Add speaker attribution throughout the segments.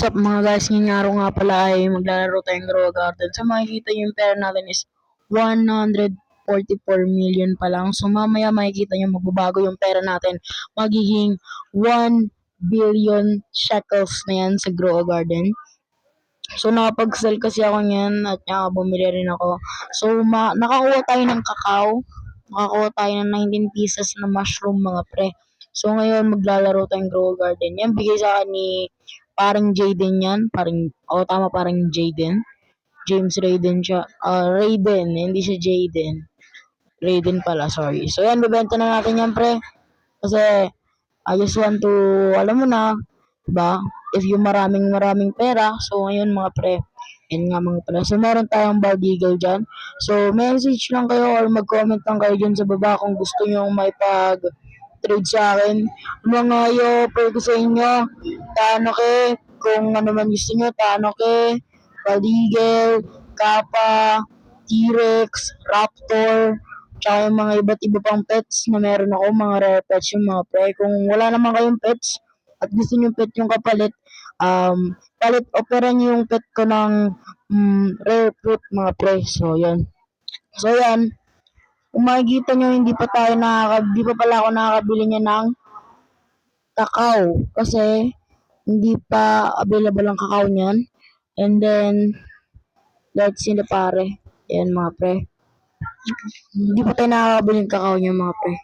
Speaker 1: What's up mga guys, ngayong araw nga pala ay maglalaro tayong Grow a Garden. So makikita nyo yung pera natin is 144 million pa lang. So mamaya makikita nyo magbabago yung pera natin. Magiging 1 billion shekels na yan sa Grow a Garden. So nakapag-sell kasi ako ngayon at bumili rin ako. So nakakuha tayo ng kakao. Nakakuha tayo ng 19 pieces na mushroom mga pre. So ngayon maglalaro tayong Grow a Garden. Yan bigay sa akin ni parang Jaden yan. Parang Jaden. James Raiden siya. Raiden, hindi siya Jaden. Raiden pala, sorry. So yan, bibenta na natin yan pre. Kasi I just want to, alam mo na, diba? If yung maraming pera, so ngayon mga pre, yan nga mga pala. So meron tayong bald eagle dyan. So message lang kayo or mag-comment lang kayo dyan sa baba kung gusto nyo may trade sa akin. Mga yo, pwede sa inyo. Tanoke, kung ano man gusto nyo, Tanoke, bald eagle, Kappa, T-Rex, Raptor, tsaka yung mga iba't iba pang pets na meron ako, mga rare pets yung mga pre. Kung wala naman kayong pets at gusto nyo pet yung kapalit, operan nyo yung pet ko ng rare fruit mga pre. So yan. Kung makikita nyo, hindi pa pala ako nakakabili niya ng kakao kasi hindi pa available ang kakao niyan. And then, let's see na pare. Yan mga pre. Hindi pa tayo nakakabili ng kakao niya mga pre.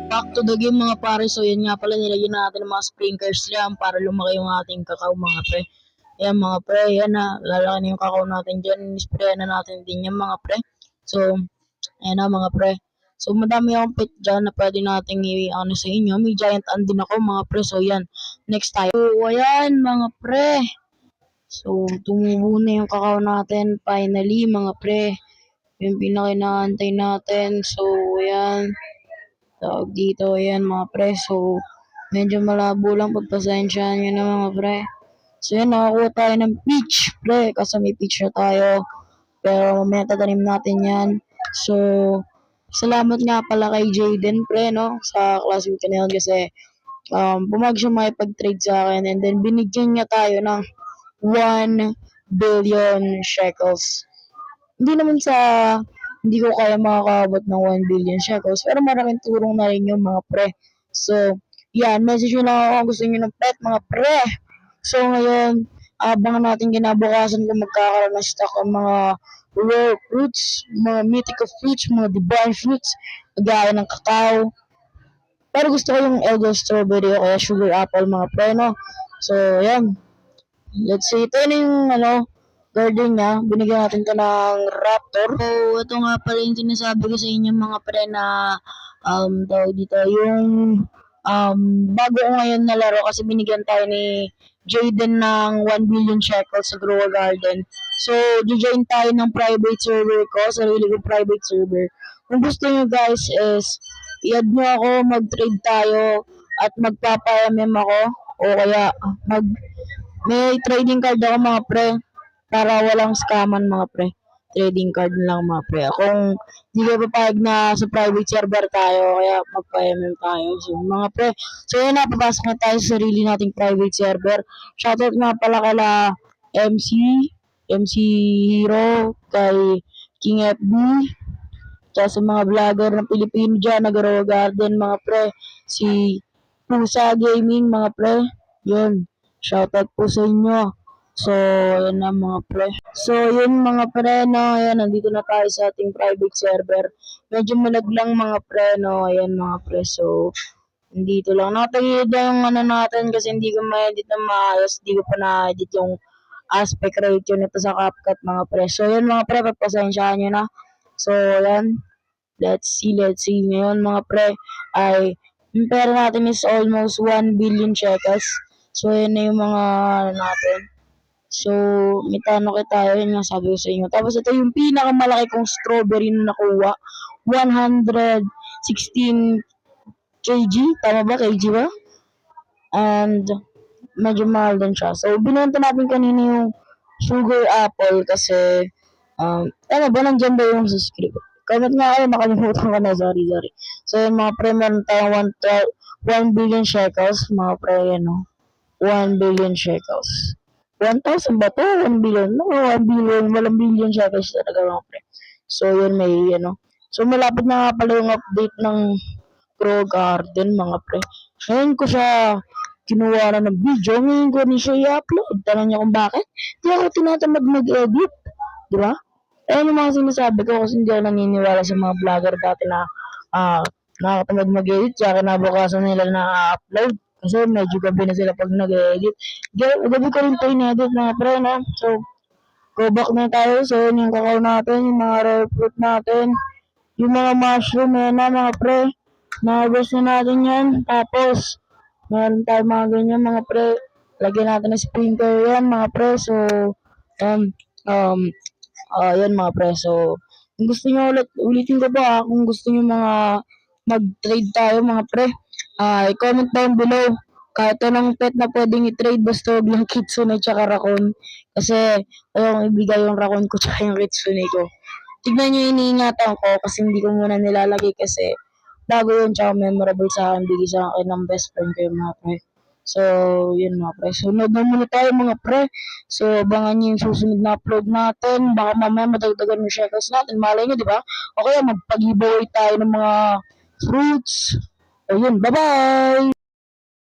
Speaker 1: Back to the game mga pare. So yan nga pala, nilagyan natin ng mga sprinklers lang para lumaki yung ating kakao mga pre. Ayan mga pre, yan na, lalaki na yung kakao natin dyan. Sprayan na natin din yan mga pre. So Ayan na mga pre. So madami akong pet dyan na pwede nating i-ano sa inyo. May giant ant din ako mga pre. So yan. Next tayo. So ayan mga pre. So tumubo na yung kakao natin. Finally mga pre. Yung pinakinaantay natin. So ayan. Tawag dito. Ayan mga pre. So medyo malabo lang. Pagpasensyahan nyo na mga pre. So yan. Nakakuha tayo ng peach pre. Kasi may peach na tayo. Pero mamaya tatanim natin yan. So, salamat nga pala kay Jaden pre, no? Sa classmate ko na yun kasi pumayag siya makipag-trade sa akin and then binigyan niya tayo ng 1 billion shekels. Hindi naman sa hindi ko kaya makakaabot ng 1 billion shekels pero malaking tulong na rin yung mga pre. So, yan, message nyo lang ako kung gusto nyo ng pet mga pre. So ngayon, abangan natin kinabukasan kung magkakaroon ng stock ang mga rare fruits, mga mythical fruits, mga divine fruits, gaya ng kakao. Pero gusto ko yung Elder Strawberry o kaya Sugar Apple mga pre, no? So, yan. Let's see. Ito na yung, garden niya. Binigyan natin to ng Raptor. So, ito nga pala yung sinasabi ko sa inyo mga pre na, tawag dito, yung, bago ko ngayon na laro kasi binigyan tayo ni Jaden ng 1 billion shekels sa Grow a Garden. So, join tayo ng private server ko, sarili ko private server. Kung gusto nyo guys is, i-add nyo ako, mag-trade tayo, at magpapa-MM ako, o kaya may trading card ako mga pre, para walang scaman mga pre. Trading card lang mga pre. Kung hindi ka papayag na sa private server tayo, kaya magpa-MM tayo. So mga pre, so yun na, papasok na tayo sa sarili nating private server. Shoutout nga pala kala MC Hero, kay King FB, tsaka sa mga vlogger ng Pilipino dyan, nag-Grow Garden mga pre, si Pusa Gaming mga pre, yun, shoutout po sa inyo. So, yun na mga pre. So, yun mga pre, no, ayan, nandito na tayo sa ating private server. Medyo malaglang mga pre, no, ayan mga pre, so, dito lang. Nakatagilid lang yung natin kasi hindi ko ma-edit na maayos, hindi ko pa na-edit yung aspect ratio nito sa CapCut mga pre. So, yun mga pre, pagpasensyahan nyo na. So, yan. Let's see. Ngayon mga pre, ay, yung pera natin is almost 1 billion shekels. So, yun na yung mga natin. So, may tanoke tayo, yun nga sabi ko sa inyo. Tapos ito yung pinakamalaki kong strawberry na nakuha. 116 kg. Tama ba? Kg ba? And, medyo mahal din siya. So, binenta natin kanina yung sugar apple kasi, ano ba, nandiyan ba yung sa script? Comment nga kayo, nakalimutan ko na, sorry. So, yung mga pre, meron tayong 1 billion shekels, mga pre, yan o. 1 billion shekels. 1,000 ba to? 1 billion? No, 1 billion. Walang billion shekels talaga mga pre. So, yun may, So, malapit na nga pala yung update ng Grow Garden mga pre. Ngayon ko siya kinuha na ng video. Ngayon ko rin siya i-upload. Tanong niya kung bakit. Di ako tinatamad mag-edit. Di ba? Ayun yung mga sinasabi ko kasi hindi ako naniniwala sa mga vlogger dati na nakakatamad mag-edit. Kaya kinabukasan nila na-upload. Kasi medyo gabi na sila pag nag-edit. Gabi ko rin pa in-edit mga pre, no? So, go back na tayo. So, yun yung kakao natin, yung mga rare fruit natin, yung mga mushroom, yan na mga pre. Na-harvest na natin yan. Tapos, meron tayo mga ganyan mga pre. Lagyan natin ng sprinkler yan mga pre. So, yan mga pre. So, kung gusto nyo ulitin ko ba, kung gusto nyo mga mag-trade tayo mga pre, i-comment down below. Kahit anong pet na pwedeng i-trade, basta huwag lang kitsune tsaka raccoon. Kasi, ayong ibigay yung raccoon ko tsaka yung kitsune ko. Tignan nyo, iniingatan ko kasi hindi ko muna nilalagay kasi bago yun tsaka memorable sa akin, bigay sa akin ng best friend ko yung mga pre. So, yun mga pre. Sunod na muna tayo mga pre. So, abangan nyo yung susunod na upload natin. Baka mamaya madagdagan yung shekels natin. Malay nyo, di ba? O kaya magpag-giveaway tayo ng mga fruits. O yun, bye-bye!